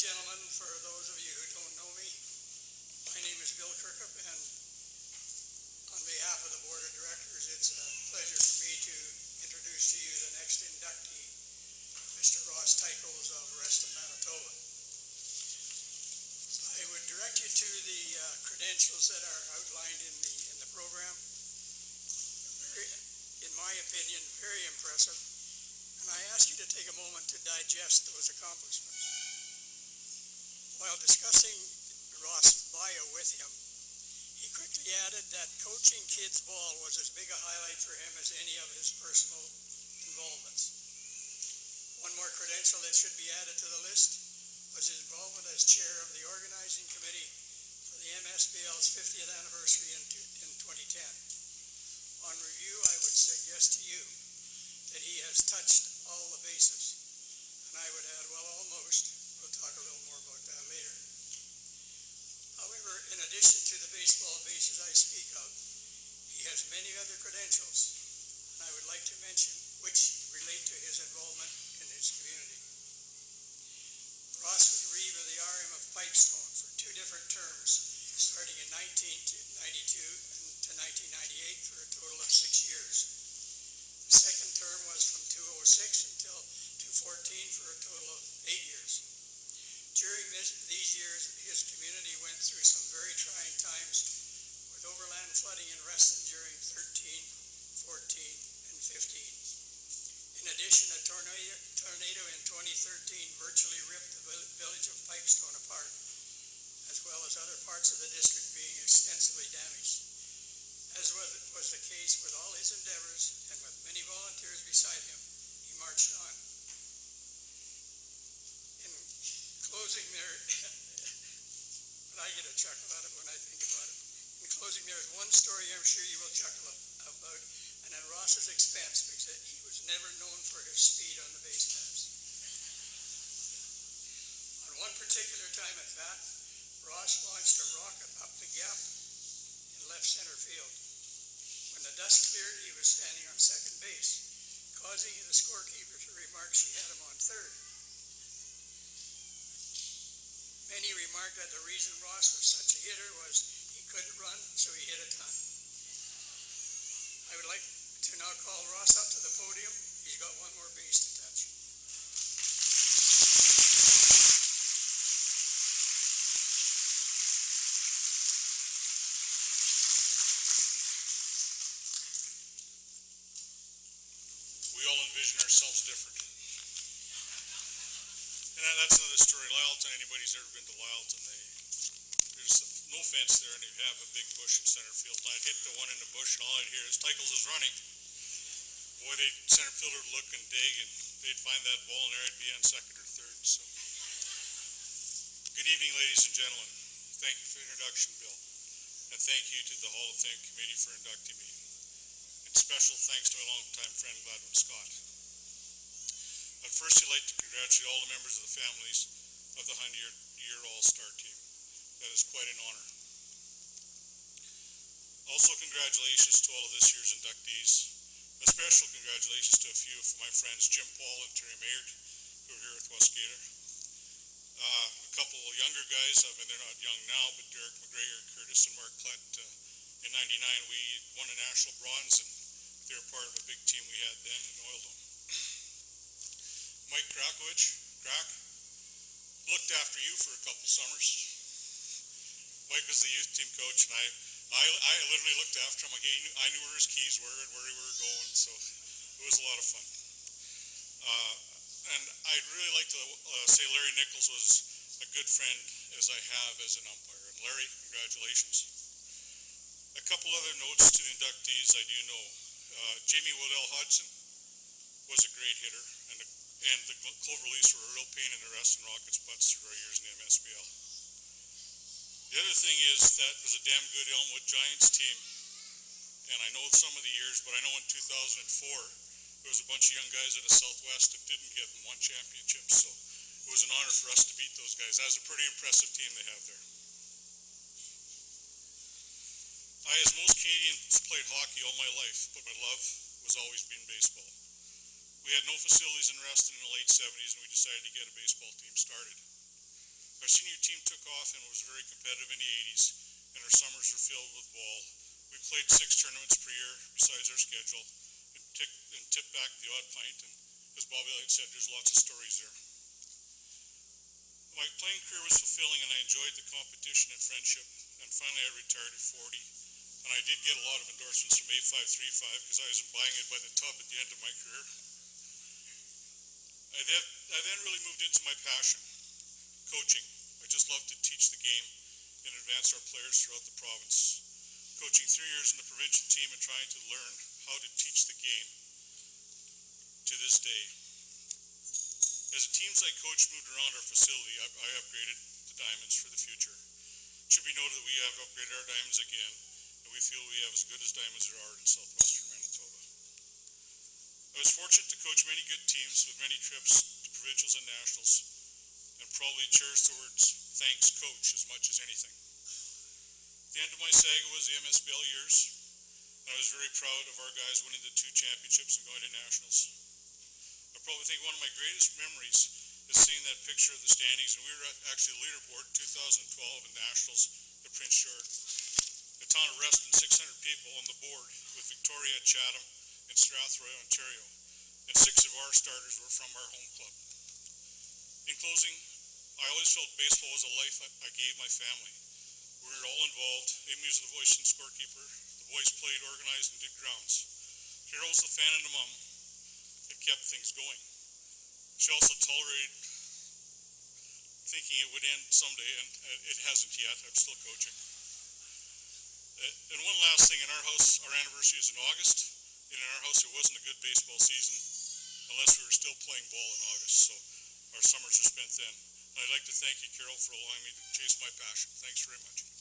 gentlemen, for those of you who don't know me, my name is Bill Kirkup, and on behalf of the Board of Directors, it's a pleasure for me to introduce to you the next inductee, Mr. Ross Tycoles of Reston, Manitoba. I would direct you to the credentials that are outlined in the program. Very, in my opinion, very impressive, and I ask you to take a moment to digest those accomplishments. While discussing Ross's bio with him, he quickly added that coaching kids ball was as big a highlight for him as any of his personal involvements. One more credential that should be added to the list was his involvement as chair of the organizing committee for the MSBL's 50th anniversary in 2010. On review, I would suggest to you that he has touched all the bases, and I would add, well, almost. We'll talk a little more about that later. However, in addition to the baseball bases I speak of, he has many other credentials, and I would like to mention which relate to his involvement in his community. Ross was Reeve of the RM of Pipestone for 2 different terms, starting in 1992 to 1998 for a total of 6 years. The second term was from 2006 until 2014 for a total of 8 years. During these years, his community went through some very trying times with overland flooding in Reston during 13, 14, and 15. In addition, a tornado in 2013 virtually ripped the village of Pipestone apart, as well as other parts of the district being extensively damaged. As was the case with all his endeavors, and with many volunteers beside him, he marched on. Closing there, but I get a chuckle out of it when I think about it. In closing, there is one story I'm sure you will chuckle about, and at Ross's expense, because he was never known for his speed on the base paths. On one particular time at bat, Ross launched a rocket up the gap in left center field. When the dust cleared, he was standing on second base, causing the scorekeeper to remark she had him on third. Many remarked that the reason Ross was such a hitter was he couldn't run, so he hit a ton. I would like to now call Ross up to the podium. He's got one more base to touch. We all envision ourselves different. And that's another story. Lyleton, anybody's ever been to Lyleton, there's no fence there, and you have a big bush in center field. And I'd hit the one in the bush, and all I'd hear is Tycoles is running. Boy, center fielder would look and dig, and they'd find that ball, and there I'd be on second or third. So, good evening, ladies and gentlemen. Thank you for the introduction, Bill. And thank you to the Hall of Fame Committee for inducting me. And special thanks to my longtime friend, Gladwin Scott. But first, I'd like to congratulate all the members of the families of the 100-year All-Star team. That is quite an honor. Also, congratulations to all of this year's inductees. A special congratulations to a few of my friends, Jim Paul and Terry Mayert, who are here with Westgator. A couple of younger guys, I mean, they're not young now, but Derek McGregor, Curtis, and Mark Klett. In '99, we won a national bronze, and they were part of a big team we had then in Oildom. Mike Krakowicz, Krak, looked after you for a couple summers. Mike was the youth team coach, and I literally looked after him. I knew where his keys were and where we were going, so it was a lot of fun. And I'd really like to say Larry Nichols was a good friend as I have as an umpire. And Larry, congratulations. A couple other notes to the inductees I do know. Jamie Waddell Hodgson was a great hitter, and the Clover Leafs were a real pain in the Reston Rockets' butts through our years in the MSBL. The other thing is that was a damn good Elmwood Giants team, and I know some of the years, but I know in 2004 there was a bunch of young guys at the Southwest that didn't get them one championship, so it was an honor for us to beat those guys. That was a pretty impressive team they have there. I, as most Canadians, played hockey all my life, but my love was always been baseball. We had no facilities in Reston in the late 70s, and we decided to get a baseball team started. Our senior team took off and was very competitive in the 80s, and our summers were filled with ball. We played 6 tournaments per year besides our schedule, and tipped back the odd pint, and as Bobby Light said, there's lots of stories there. My playing career was fulfilling, and I enjoyed the competition and friendship, and finally I retired at 40, and I did get a lot of endorsements from A535 because I was buying it by the tub at the end of my career. I then really moved into my passion, coaching. I just love to teach the game and advance our players throughout the province. Coaching 3 years in the provincial team and trying to learn how to teach the game to this day. As the teams I coached moved around our facility, I upgraded the diamonds for the future. It should be noted that we have upgraded our diamonds again, and we feel we have as good as diamonds there are in southwestern Manitoba. I was fortunate to coach many good teams with many trips to provincials and nationals, and probably cherish the words, thanks coach, as much as anything. The end of my saga was the MSBL years, and I was very proud of our guys winning the 2 championships and going to nationals. I probably think one of my greatest memories is seeing that picture of the standings, and we were actually leaderboard 2012 in nationals at Prince George. The town of Reston, 600 people on the board with Victoria, Chatham, and Strathroy, Ontario, and 6 of our starters were from our home club. In closing, I always felt baseball was a life I gave my family. We were all involved. Amy was the voice and scorekeeper. The boys played, organized, and did grounds. Carol was the fan and the mom and kept things going. She also tolerated thinking it would end someday, and it hasn't yet. I'm still coaching. And one last thing, in our house, our anniversary is in August, and in our house it wasn't a good baseball season unless we were still playing ball in August, so our summers are spent then. And I'd like to thank you, Carol, for allowing me to chase my passion. Thanks very much.